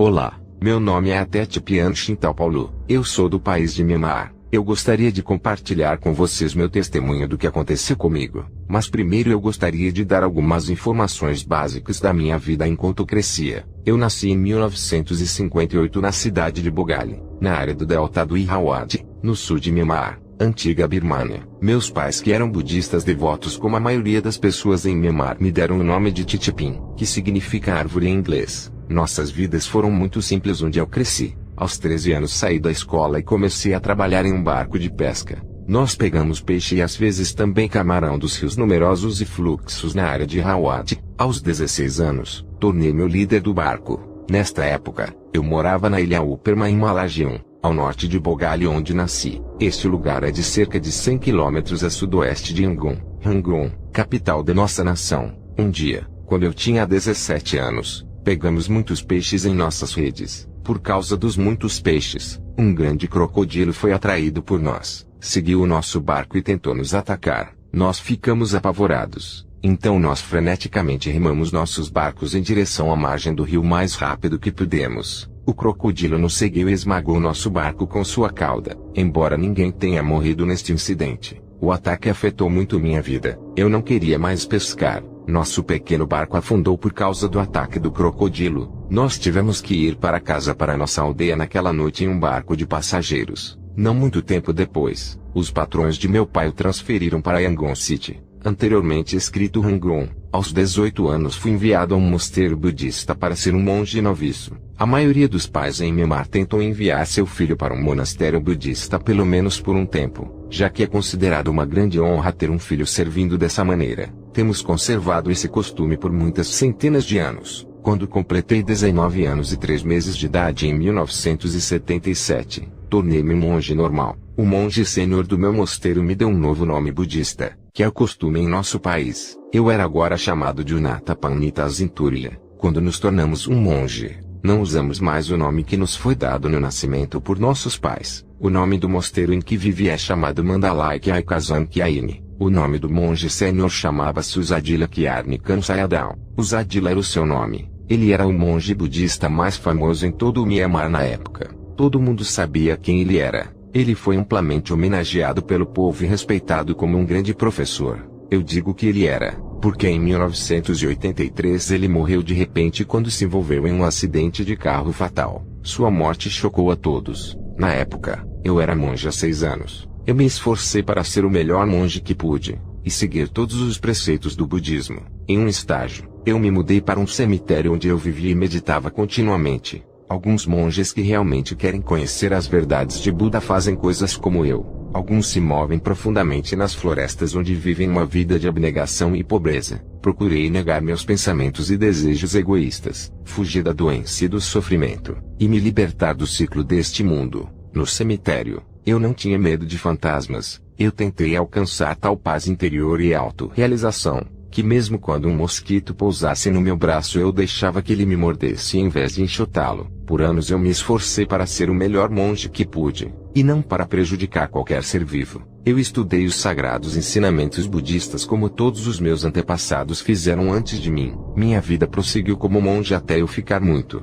Olá, meu nome é Atetipian Shintal Paulo, eu sou do país de Myanmar. Eu gostaria de compartilhar com vocês meu testemunho do que aconteceu comigo, mas primeiro eu gostaria de dar algumas informações básicas da minha vida enquanto crescia. Eu nasci em 1958 na cidade de Bogali, na área do delta do Irrawaddy, no sul de Myanmar, antiga Birmânia. Meus pais, que eram budistas devotos como a maioria das pessoas em Myanmar, me deram o nome de Titipin, que significa árvore em inglês. Nossas vidas foram muito simples onde eu cresci. Aos 13 anos saí da escola e comecei a trabalhar em um barco de pesca. Nós pegamos peixe e às vezes também camarão dos rios numerosos e fluxos na área de Irrawaddy. Aos 16 anos, tornei-me o líder do barco. Nesta época, eu morava na ilha Uperma em Malajion, ao norte de Bogali, onde nasci. Este lugar é de cerca de 100 quilômetros a sudoeste de Yangon, capital da nossa nação. Um dia, quando eu tinha 17 anos, pegamos muitos peixes em nossas redes. Por causa dos muitos peixes, um grande crocodilo foi atraído por nós, seguiu o nosso barco e tentou nos atacar. Nós ficamos apavorados, então nós freneticamente remamos nossos barcos em direção à margem do rio o mais rápido que pudemos. O crocodilo nos seguiu e esmagou nosso barco com sua cauda. Embora ninguém tenha morrido neste incidente, o ataque afetou muito minha vida. Eu não queria mais pescar. Nosso pequeno barco afundou por causa do ataque do crocodilo. Nós tivemos que ir para casa, para nossa aldeia, naquela noite em um barco de passageiros. Não muito tempo depois, os patrões de meu pai o transferiram para Yangon City, anteriormente escrito Rangoon. Aos 18 anos fui enviado a um mosteiro budista para ser um monge noviço. A maioria dos pais em Myanmar tentam enviar seu filho para um monastério budista pelo menos por um tempo, já que é considerado uma grande honra ter um filho servindo dessa maneira. Temos conservado esse costume por muitas centenas de anos. Quando completei 19 anos e 3 meses de idade em 1977, tornei-me um monge normal. O monge sênior do meu mosteiro me deu um novo nome budista, que é o costume em nosso país. Eu era agora chamado de Unatapanita Zinturya. Quando nos tornamos um monge, não usamos mais o nome que nos foi dado no nascimento por nossos pais. O nome do mosteiro em que vivi é chamado Mandalai Kyaikazan Kyaini. O nome do monge sênior chamava-se Usadila Kyarnikan Sayadaw. Usadila era o seu nome. Ele era o monge budista mais famoso em todo o Myanmar na época. Todo mundo sabia quem ele era. Ele foi amplamente homenageado pelo povo e respeitado como um grande professor. Eu digo que ele era, porque em 1983 ele morreu de repente quando se envolveu em um acidente de carro fatal. Sua morte chocou a todos. Na época, eu era monge há 6 anos. Eu me esforcei para ser o melhor monge que pude, e seguir todos os preceitos do budismo. Em um estágio, eu me mudei para um cemitério onde eu vivia e meditava continuamente. Alguns monges que realmente querem conhecer as verdades de Buda fazem coisas como eu. Alguns se movem profundamente nas florestas onde vivem uma vida de abnegação e pobreza. Procurei negar meus pensamentos e desejos egoístas, fugir da doença e do sofrimento, e me libertar do ciclo deste mundo. No cemitério, eu não tinha medo de fantasmas. Eu tentei alcançar tal paz interior e autorrealização, que mesmo quando um mosquito pousasse no meu braço eu deixava que ele me mordesse em vez de enxotá-lo. Por anos eu me esforcei para ser o melhor monge que pude, e não para prejudicar qualquer ser vivo. Eu estudei os sagrados ensinamentos budistas como todos os meus antepassados fizeram antes de mim. Minha vida prosseguiu como monge até eu ficar muito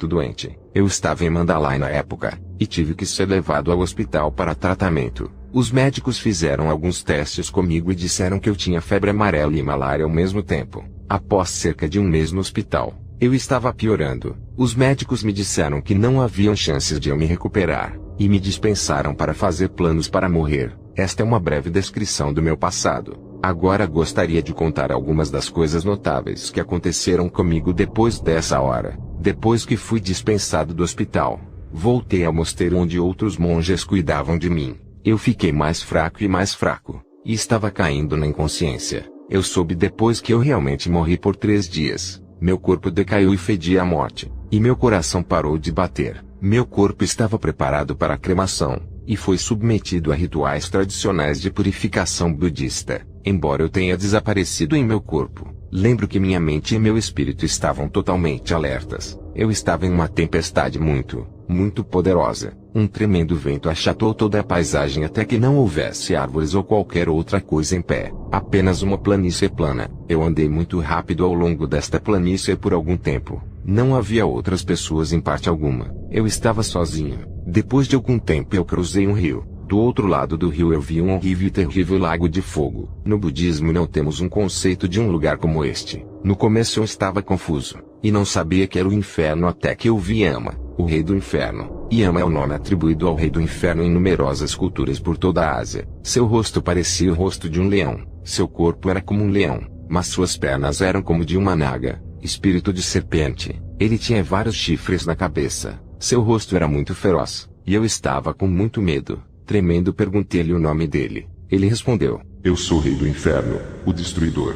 doente. Eu estava em Mandalay na época, e tive que ser levado ao hospital para tratamento. Os médicos fizeram alguns testes comigo e disseram que eu tinha febre amarela e malária ao mesmo tempo. Após cerca de um mês no hospital, eu estava piorando. Os médicos me disseram que não haviam chances de eu me recuperar, e me dispensaram para fazer planos para morrer. Esta é uma breve descrição do meu passado. Agora gostaria de contar algumas das coisas notáveis que aconteceram comigo depois dessa hora. Depois que fui dispensado do hospital, voltei ao mosteiro onde outros monges cuidavam de mim. Eu fiquei mais fraco, e estava caindo na inconsciência. Eu soube depois que eu realmente morri por 3 dias. Meu corpo decaiu e fedia a morte, e meu coração parou de bater. Meu corpo estava preparado para a cremação, e foi submetido a rituais tradicionais de purificação budista. Embora eu tenha desaparecido em meu corpo, lembro que minha mente e meu espírito estavam totalmente alertas. Eu estava em uma tempestade muito poderosa. Um tremendo vento achatou toda a paisagem até que não houvesse árvores ou qualquer outra coisa em pé. Apenas uma planície plana. Eu andei muito rápido ao longo desta planície por algum tempo. Não havia outras pessoas em parte alguma. Eu estava sozinho. Depois de algum tempo eu cruzei um rio. Do outro lado do rio eu vi um horrível e terrível lago de fogo. No budismo não temos um conceito de um lugar como este. No começo eu estava confuso, e não sabia que era o inferno até que eu vi Yama, o rei do inferno. Yama é o nome atribuído ao rei do inferno em numerosas culturas por toda a Ásia. Seu rosto parecia o rosto de um leão. Seu corpo era como um leão, mas suas pernas eram como de uma naga, espírito de serpente. Ele tinha vários chifres na cabeça. Seu rosto era muito feroz, e eu estava com muito medo. Tremendo, perguntei-lhe o nome dele. Ele respondeu: Eu sou o rei do inferno, o destruidor.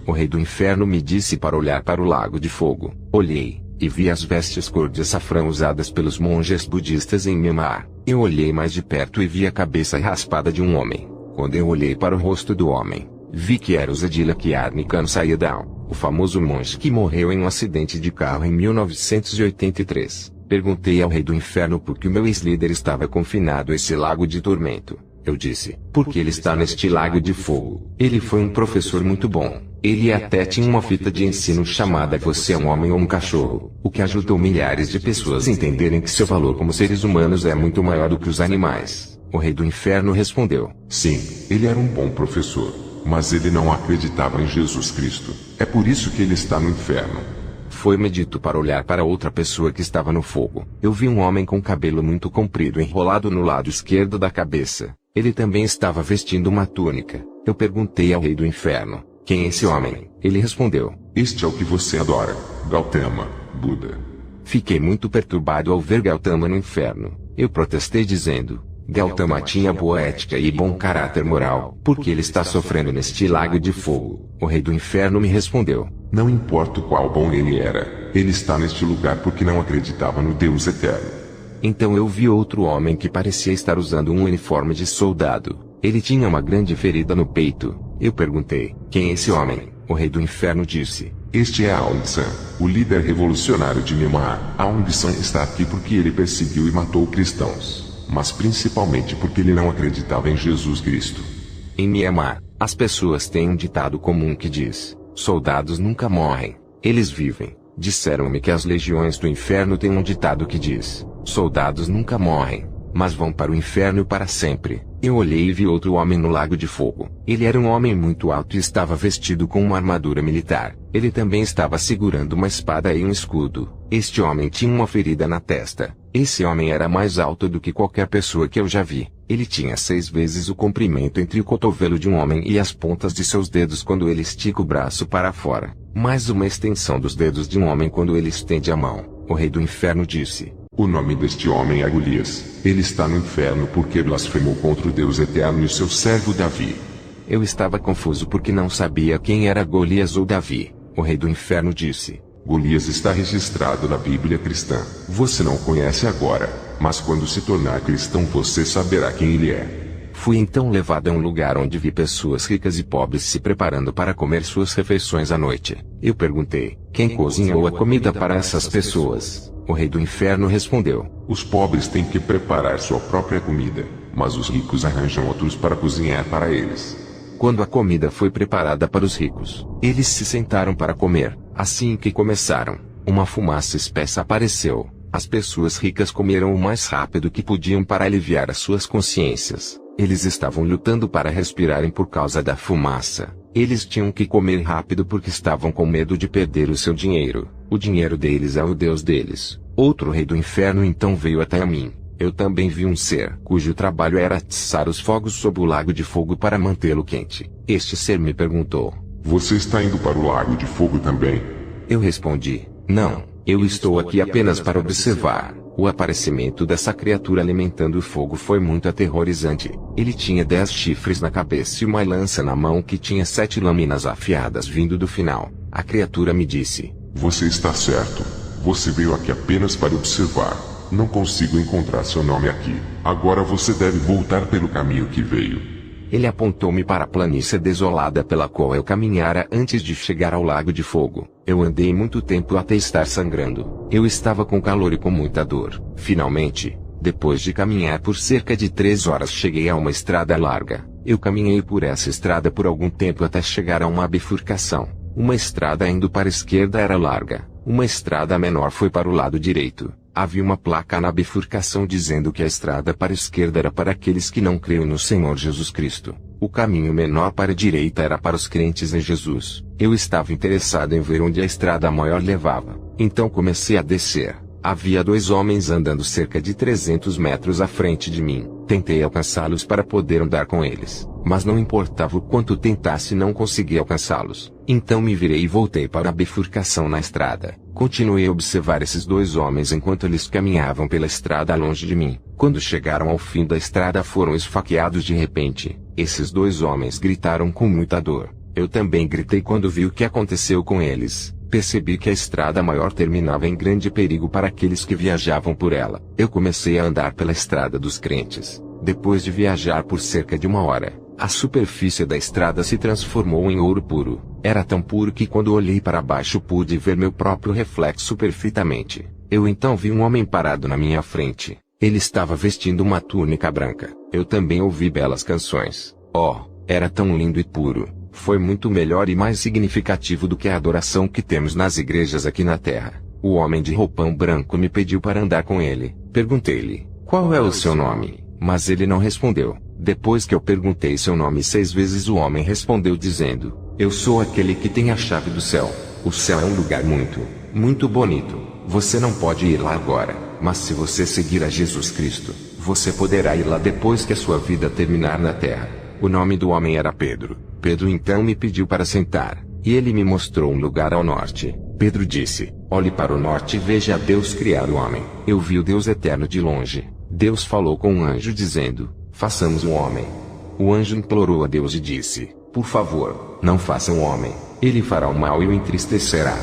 O rei do inferno me disse para olhar para o lago de fogo. Olhei, e vi as vestes cor de açafrão usadas pelos monges budistas em Myanmar. Eu olhei mais de perto e vi a cabeça raspada de um homem. Quando eu olhei para o rosto do homem, vi que era o Zedilak Arnikan Sayadaw, o famoso monge que morreu em um acidente de carro em 1983. Perguntei ao rei do inferno por que o meu ex-líder estava confinado a esse lago de tormento. Eu disse: porque ele está neste lago de fogo. Ele foi um professor muito bom. Ele até tinha uma fita de ensino chamada Você é um homem ou um cachorro, o que ajudou milhares de pessoas a entenderem que seu valor como seres humanos é muito maior do que os animais. O rei do inferno respondeu: Sim, ele era um bom professor, mas ele não acreditava em Jesus Cristo. É por isso que ele está no inferno. Foi-me dito para olhar para outra pessoa que estava no fogo. Eu vi um homem com cabelo muito comprido enrolado no lado esquerdo da cabeça. Ele também estava vestindo uma túnica. Eu perguntei ao rei do inferno: quem é esse homem? Ele respondeu: Este é o que você adora, Gautama, Buda. Fiquei muito perturbado ao ver Gautama no inferno. Eu protestei dizendo: Gautama tinha boa ética e bom caráter moral. Por que ele está sofrendo neste lago de fogo? O rei do inferno me respondeu: Não importa o qual bom ele era, ele está neste lugar porque não acreditava no Deus eterno. Então eu vi outro homem que parecia estar usando um uniforme de soldado. Ele tinha uma grande ferida no peito. Eu perguntei: quem é esse homem? O rei do inferno disse: Este é Aung San, o líder revolucionário de Myanmar. Aung San está aqui porque ele perseguiu e matou cristãos, mas principalmente porque ele não acreditava em Jesus Cristo. Em Myanmar, as pessoas têm um ditado comum que diz: soldados nunca morrem, eles vivem. Disseram-me que as legiões do inferno têm um ditado que diz: soldados nunca morrem, mas vão para o inferno para sempre. Eu olhei e vi outro homem no lago de fogo. Ele era um homem muito alto e estava vestido com uma armadura militar. Ele também estava segurando uma espada e um escudo. Este homem tinha uma ferida na testa. Esse homem era mais alto do que qualquer pessoa que eu já vi. Ele tinha 6 vezes o comprimento entre o cotovelo de um homem e as pontas de seus dedos quando ele estica o braço para fora, mais uma extensão dos dedos de um homem quando ele estende a mão. O rei do inferno disse: O nome deste homem é Golias. Ele está no inferno porque blasfemou contra o Deus eterno e seu servo Davi. Eu estava confuso porque não sabia quem era Golias ou Davi. O rei do inferno disse: Golias está registrado na Bíblia cristã. Você não o conhece agora, mas quando se tornar cristão você saberá quem ele é. Fui então levado a um lugar onde vi pessoas ricas e pobres se preparando para comer suas refeições à noite. Eu perguntei: quem cozinhou a comida para essas pessoas? O rei do inferno respondeu: Os pobres têm que preparar sua própria comida, mas os ricos arranjam outros para cozinhar para eles. Quando a comida foi preparada para os ricos, eles se sentaram para comer. Assim que começaram, uma fumaça espessa apareceu. As pessoas ricas comeram o mais rápido que podiam para aliviar as suas consciências. Eles estavam lutando para respirarem por causa da fumaça. Eles tinham que comer rápido porque estavam com medo de perder o seu dinheiro. O dinheiro deles é o Deus deles. Outro rei do inferno então veio até mim. Eu também vi um ser cujo trabalho era atiçar os fogos sob o lago de fogo para mantê-lo quente. Este ser me perguntou: Você está indo para o lago de fogo também? Eu respondi: Não, eu estou aqui apenas para observar. O aparecimento dessa criatura alimentando o fogo foi muito aterrorizante. Ele tinha 10 chifres na cabeça e uma lança na mão que tinha 7 lâminas afiadas vindo do final. A criatura me disse: Você está certo. Você veio aqui apenas para observar. Não consigo encontrar seu nome aqui. Agora você deve voltar pelo caminho que veio. Ele apontou-me para a planície desolada pela qual eu caminhara antes de chegar ao lago de fogo. Eu andei muito tempo até estar sangrando. Eu estava com calor e com muita dor. Finalmente, depois de caminhar por cerca de 3 horas, cheguei a uma estrada larga. Eu caminhei por essa estrada por algum tempo até chegar a uma bifurcação. Uma estrada indo para a esquerda era larga, Uma estrada menor foi para o lado direito. Havia uma placa na bifurcação dizendo que a estrada para a esquerda era para aqueles que não creem no Senhor Jesus Cristo. O caminho menor para a direita era para os crentes em Jesus. Eu estava interessado em ver onde a estrada maior levava. Então comecei a descer. Havia 2 homens andando cerca de 300 metros à frente de mim. Tentei alcançá-los para poder andar com eles, mas não importava o quanto tentasse, não conseguia alcançá-los. Então me virei e voltei para a bifurcação na estrada. Continuei a observar esses 2 homens enquanto eles caminhavam pela estrada longe de mim. Quando chegaram ao fim da estrada, foram esfaqueados de repente. Esses 2 homens gritaram com muita dor. Eu também gritei quando vi o que aconteceu com eles. Percebi que a estrada maior terminava em grande perigo para aqueles que viajavam por ela. Eu comecei a andar pela estrada dos crentes. Depois de viajar por cerca de 1 hora, a superfície da estrada se transformou em ouro puro. Era tão puro que quando olhei para baixo pude ver meu próprio reflexo perfeitamente. Eu então vi um homem parado na minha frente. Ele estava vestindo uma túnica branca. Eu também ouvi belas canções. Oh, era tão lindo e puro. Foi muito melhor e mais significativo do que a adoração que temos nas igrejas aqui na terra. O homem de roupão branco me pediu para andar com ele. Perguntei-lhe, qual é o seu nome? Mas ele não respondeu. Depois que eu perguntei seu nome 6 vezes, o homem respondeu dizendo, eu sou aquele que tem a chave do céu. O céu é um lugar muito, muito bonito. Você não pode ir lá agora, mas se você seguir a Jesus Cristo, você poderá ir lá depois que a sua vida terminar na terra. O nome do homem era Pedro. Pedro então me pediu para sentar, e ele me mostrou um lugar ao norte. Pedro disse, olhe para o norte e veja Deus criar o homem. Eu vi o Deus eterno de longe. Deus falou com um anjo dizendo, façamos um homem. O anjo implorou a Deus e disse, por favor, não faça um homem. Ele fará o mal e o entristecerá.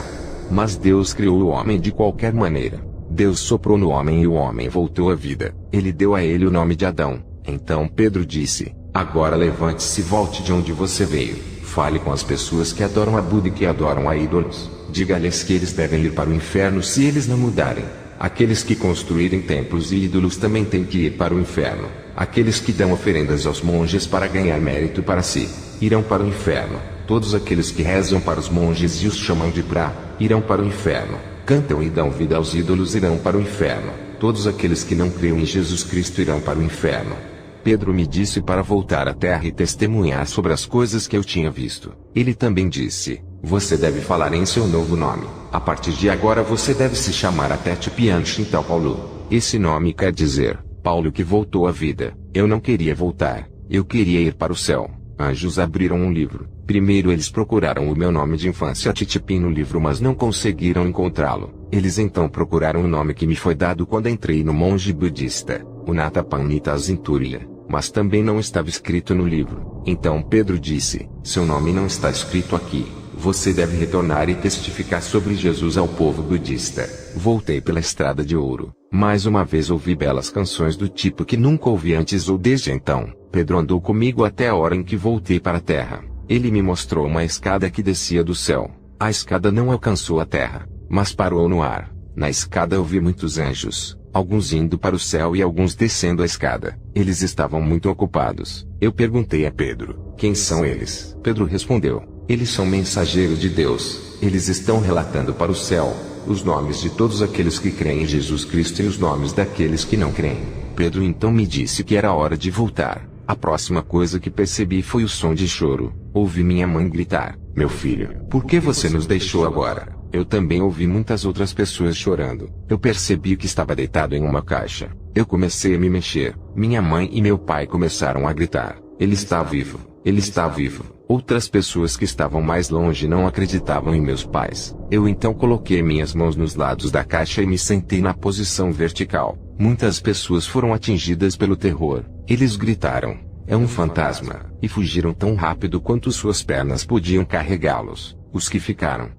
Mas Deus criou o homem de qualquer maneira. Deus soprou no homem e o homem voltou à vida. Ele deu a ele o nome de Adão. Então Pedro disse, agora levante-se e volte de onde você veio. Fale com as pessoas que adoram a Buda e que adoram a ídolos. Diga-lhes que eles devem ir para o inferno se eles não mudarem. Aqueles que construírem templos e ídolos também têm que ir para o inferno. Aqueles que dão oferendas aos monges para ganhar mérito para si, irão para o inferno. Todos aqueles que rezam para os monges e os chamam de pra, irão para o inferno. Cantam e dão vida aos ídolos irão para o inferno. Todos aqueles que não creem em Jesus Cristo irão para o inferno. Pedro me disse para voltar à terra e testemunhar sobre as coisas que eu tinha visto. Ele também disse, você deve falar em seu novo nome. A partir de agora você deve se chamar Atete Pian Shintal Paulo. Esse nome quer dizer, Paulo que voltou à vida. Eu não queria voltar. Eu queria ir para o céu. Anjos abriram um livro. Primeiro eles procuraram o meu nome de infância Titipim no livro, mas não conseguiram encontrá-lo. Eles então procuraram o nome que me foi dado quando entrei no monge budista, o Natapanita Zinturya, mas também não estava escrito no livro. Então Pedro disse, seu nome não está escrito aqui. Você deve retornar e testificar sobre Jesus ao povo budista. Voltei pela estrada de ouro. Mais uma vez ouvi belas canções do tipo que nunca ouvi antes ou desde então. Pedro andou comigo até a hora em que voltei para a terra. Ele me mostrou uma escada que descia do céu. A escada não alcançou a terra, mas parou no ar. Na escada eu vi muitos anjos, alguns indo para o céu e alguns descendo a escada. Eles estavam muito ocupados. Eu perguntei a Pedro, quem são eles? Pedro respondeu, eles são mensageiros de Deus. Eles estão relatando para o céu os nomes de todos aqueles que creem em Jesus Cristo e os nomes daqueles que não creem. Pedro então me disse que era hora de voltar. A próxima coisa que percebi foi o som de choro. Ouvi minha mãe gritar, meu filho, por que você nos deixou agora? Eu também ouvi muitas outras pessoas chorando. Eu percebi que estava deitado em uma caixa. Eu comecei a me mexer. Minha mãe e meu pai começaram a gritar, ele está vivo, ele está vivo. Outras pessoas que estavam mais longe não acreditavam em meus pais. Eu então coloquei minhas mãos nos lados da caixa e me sentei na posição vertical. Muitas pessoas foram atingidas pelo terror. Eles gritaram, é um fantasma, e fugiram tão rápido quanto suas pernas podiam carregá-los. Os que ficaram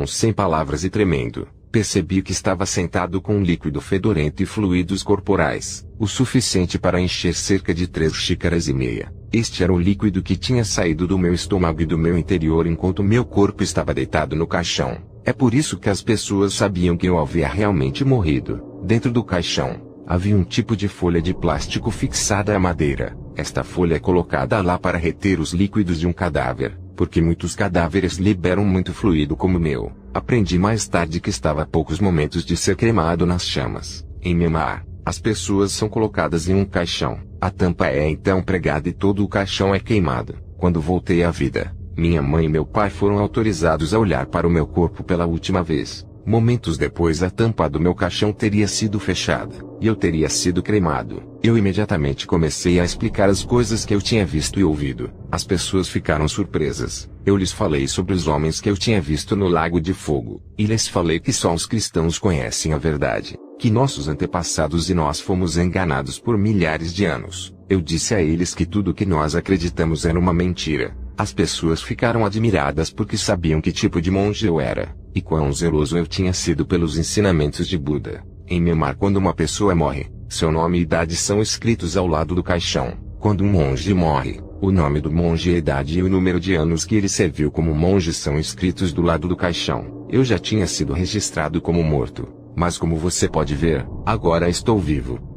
sem palavras e tremendo. Percebi que estava sentado com um líquido fedorento e fluidos corporais, o suficiente para encher cerca de 3 xícaras e meia. Este era o líquido que tinha saído do meu estômago e do meu interior enquanto meu corpo estava deitado no caixão. É por isso que as pessoas sabiam que eu havia realmente morrido. Dentro do caixão, havia um tipo de folha de plástico fixada à madeira. Esta folha é colocada lá para reter os líquidos de um cadáver, porque muitos cadáveres liberam muito fluido como o meu. Aprendi mais tarde que estava a poucos momentos de ser cremado nas chamas. Em Myanmar, as pessoas são colocadas em um caixão, a tampa é então pregada e todo o caixão é queimado. Quando voltei à vida, minha mãe e meu pai foram autorizados a olhar para o meu corpo pela última vez. Momentos depois a tampa do meu caixão teria sido fechada, e eu teria sido cremado. Eu imediatamente comecei a explicar as coisas que eu tinha visto e ouvido. As pessoas ficaram surpresas. Eu lhes falei sobre os homens que eu tinha visto no Lago de Fogo, e lhes falei que só os cristãos conhecem a verdade, que nossos antepassados e nós fomos enganados por milhares de anos. Eu disse a eles que tudo que nós acreditamos era uma mentira. As pessoas ficaram admiradas porque sabiam que tipo de monge eu era, e quão zeloso eu tinha sido pelos ensinamentos de Buda. Em Myanmar, quando uma pessoa morre, seu nome e idade são escritos ao lado do caixão. Quando um monge morre, o nome do monge, a idade e o número de anos que ele serviu como monge são escritos do lado do caixão. Eu já tinha sido registrado como morto, mas como você pode ver, agora estou vivo.